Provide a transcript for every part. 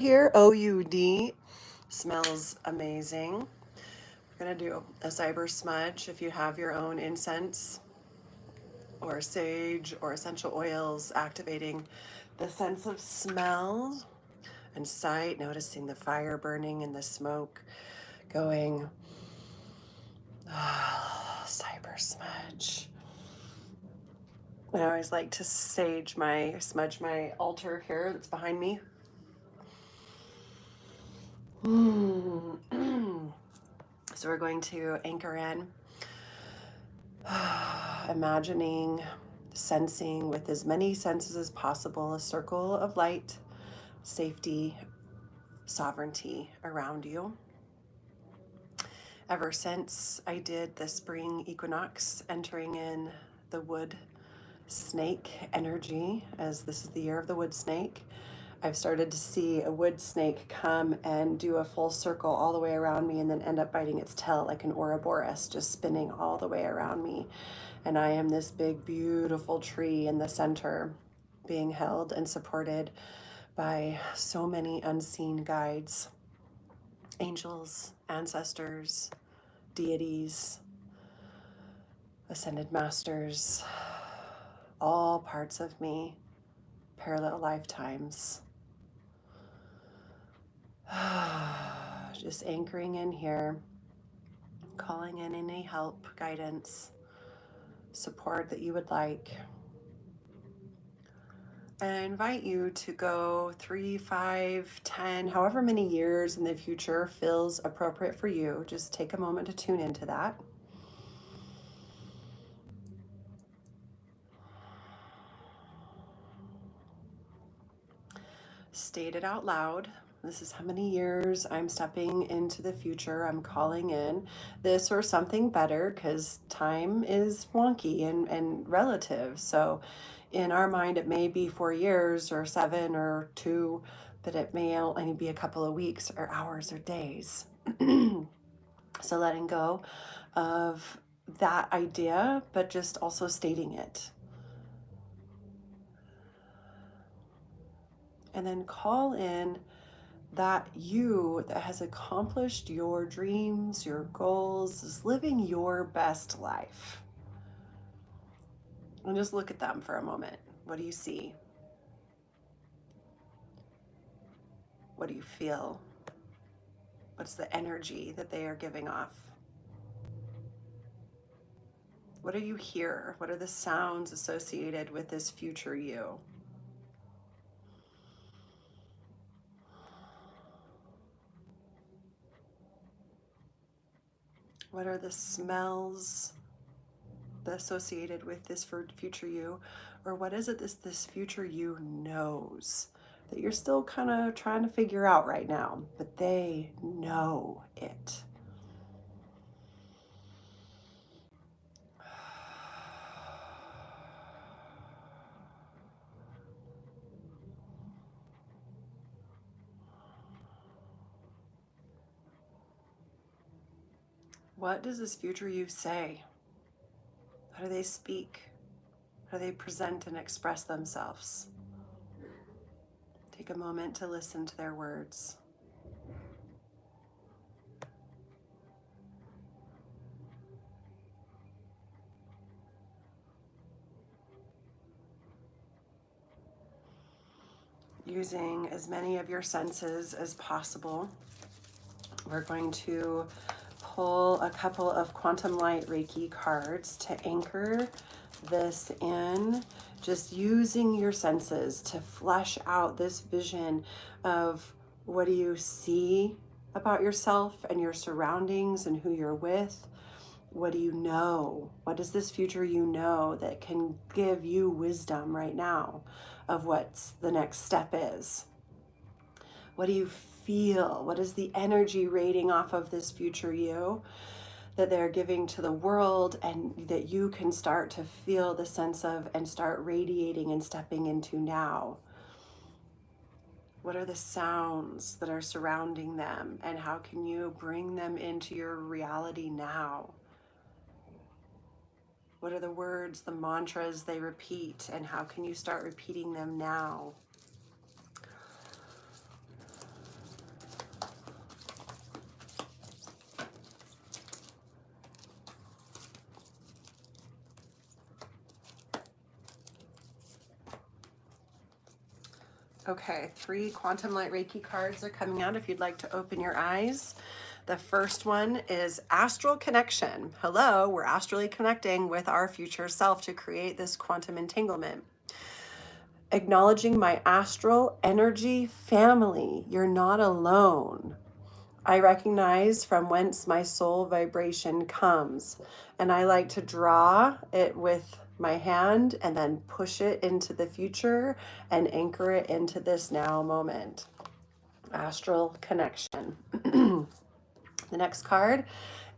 Here, OUD, smells amazing. We're gonna do a cyber smudge. If you have your own incense or sage or essential oils, activating the sense of smell and sight, noticing the fire burning and the smoke going. Cyber smudge. I always like to smudge my altar here that's behind me. So we're going to anchor in, imagining, sensing with as many senses as possible a circle of light, safety, sovereignty around you. Ever since I did the spring equinox, entering in the wood snake energy, as this is the year of the wood snake, I've started to see a wood snake come and do a full circle all the way around me and then end up biting its tail like an Ouroboros, just spinning all the way around me. And I am this big, beautiful tree in the center, being held and supported by so many unseen guides, angels, ancestors, deities, ascended masters, all parts of me, parallel lifetimes. Just anchoring in here, calling in any help, guidance, support that you would like. And I invite you to go 3, 5, 10, however many years in the future feels appropriate for you. Just take a moment to tune into that. State it out loud. This is how many years I'm stepping into the future. I'm calling in this or something better, because time is wonky and relative. So in our mind, it may be 4 years or 7 or 2, but it may only be a couple of weeks or hours or days. So letting go of that idea, but just also stating it. And then call in that you that has accomplished your dreams, your goals, is living your best life. And just look at them for a moment. What do you see? What do you feel? What's the energy that they are giving off? What do you hear? What are the sounds associated with this future you? What are the smells associated with this future you? Or what is it this future you knows that you're still kind of trying to figure out right now, but they know it? What does this future you say? How do they speak? How do they present and express themselves? Take a moment to listen to their words. Using as many of your senses as possible, we're going to pull a couple of quantum light Reiki cards to anchor this in, just using your senses to flesh out this vision of what do you see about yourself and your surroundings and who you're with. What do you know? What is this future you know that can give you wisdom right now of what's the next step is? What do you feel? What is the energy rating off of this future you that they're giving to the world, and that you can start to feel the sense of and start radiating and stepping into now? What are the sounds that are surrounding them, and how can you bring them into your reality now? What are the words, the mantras they repeat, and how can you start repeating them now? Okay, 3 Quantum Light Reiki cards are coming out if you'd like to open your eyes. The first one is Astral Connection. Hello, we're astrally connecting with our future self to create this quantum entanglement. Acknowledging my astral energy family. You're not alone. I recognize from whence my soul vibration comes, and I like to draw it with my hand and then push it into the future and anchor it into this now moment. Astral connection. The next card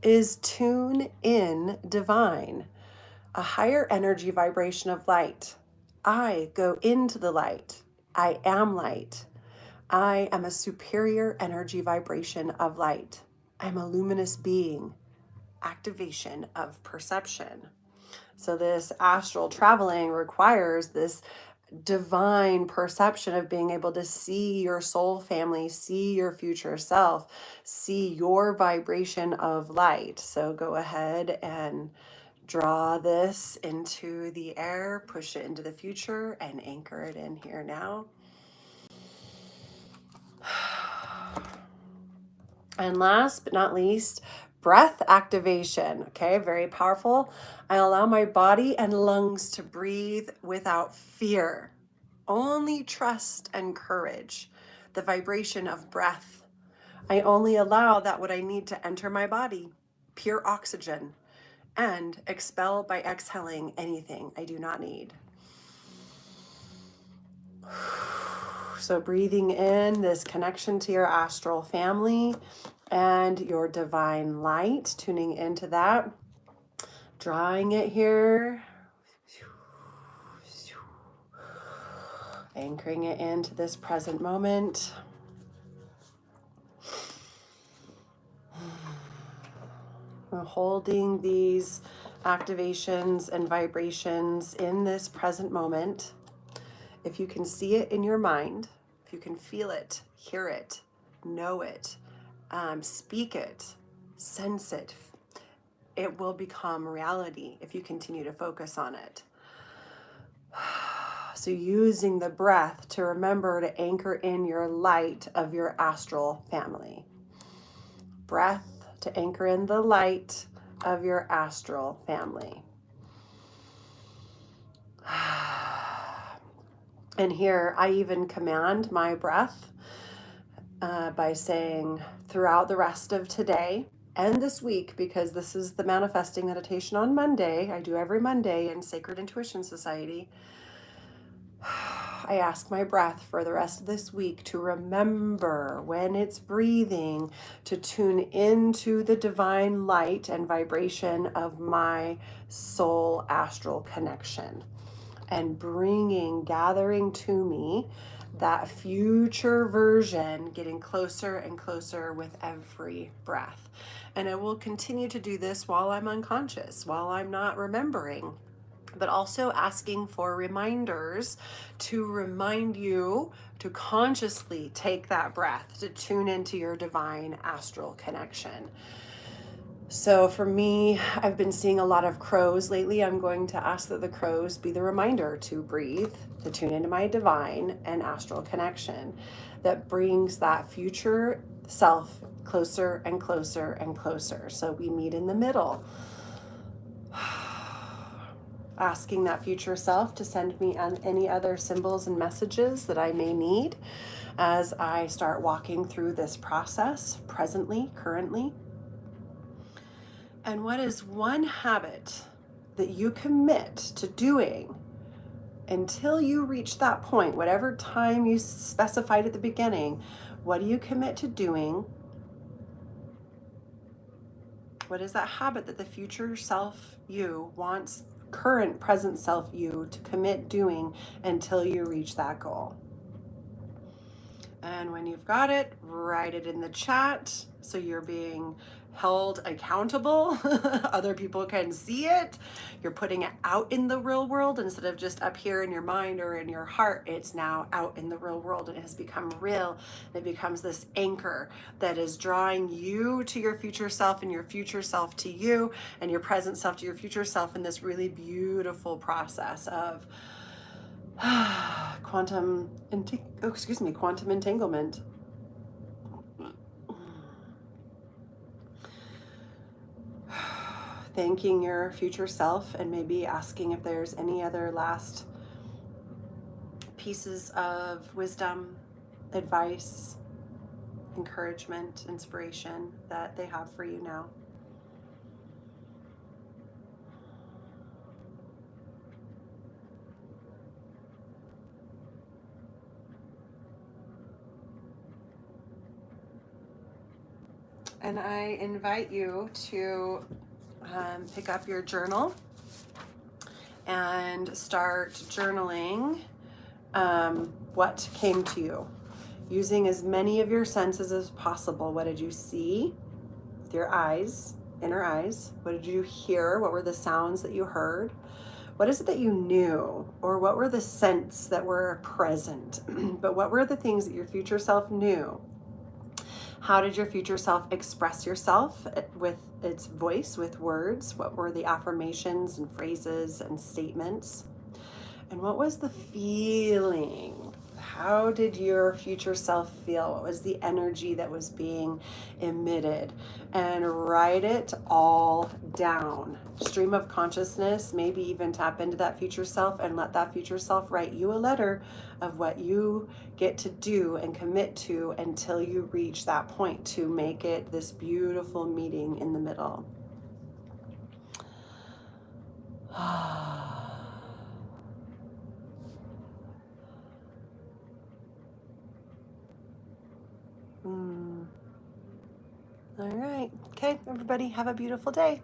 is Tune In Divine, a higher energy vibration of light. I go into the light. I am light. I am a superior energy vibration of light. I'm a luminous being. Activation of perception. So this astral traveling requires this divine perception of being able to see your soul family, see your future self, see your vibration of light. So go ahead and draw this into the air, push it into the future, and anchor it in here now. And last but not least, breath activation. Okay, very powerful. I allow my body and lungs to breathe without fear. Only trust and courage, the vibration of breath. I only allow that what I need to enter my body, pure oxygen, and expel by exhaling anything I do not need. So breathing in this connection to your astral family and your divine light, tuning into that, drawing it here, anchoring it into this present moment. We're holding these activations and vibrations in this present moment. If you can see it in your mind, if you can feel it, hear it, know it, speak it, sense it, it will become reality if you continue to focus on it. So using the breath to remember to anchor in your light of your astral family. Breath to anchor in the light of your astral family. And here I even command my breath by saying throughout the rest of today and this week, because this is the manifesting meditation on Monday, I do every Monday in Sacred Intuition Society. I ask my breath for the rest of this week to remember when it's breathing to tune into the divine light and vibration of my soul astral connection, and gathering to me that future version, getting closer and closer with every breath. And I will continue to do this while I'm unconscious, while I'm not remembering, but also asking for reminders to remind you to consciously take that breath, to tune into your divine astral connection. So for me, I've been seeing a lot of crows lately. I'm going to ask that the crows be the reminder to breathe, to tune into my divine and astral connection that brings that future self closer and closer and closer. So we meet in the middle. Asking that future self to send me any other symbols and messages that I may need as I start walking through this process presently, currently. And what is one habit that you commit to doing until you reach that point, whatever time you specified at the beginning? What do you commit to doing? What is that habit that the future self you wants current present self you to commit doing until you reach that goal? And when you've got it, write it in the chat so you're being held accountable. Other people can see it. You're putting it out in the real world instead of just up here in your mind or in your heart. It's now out in the real world and it has become real. It becomes this anchor that is drawing you to your future self and your future self to you and your present self to your future self in this really beautiful process of Quantum entanglement. Thanking your future self and maybe asking if there's any other last pieces of wisdom, advice, encouragement, inspiration that they have for you now. And I invite you to pick up your journal and start journaling what came to you, using as many of your senses as possible. What did you see with your eyes, inner eyes? What did you hear? What were the sounds that you heard? What is it that you knew? Or what were the scents that were present? But what were the things that your future self knew? How did your future self express yourself with its voice, with words? What were the affirmations and phrases and statements? And what was the feeling? How did your future self feel? What was the energy that was being emitted? And write it all down. Stream of consciousness, maybe even tap into that future self and let that future self write you a letter of what you get to do and commit to until you reach that point to make it this beautiful meeting in the middle. All right. Okay, everybody, have a beautiful day.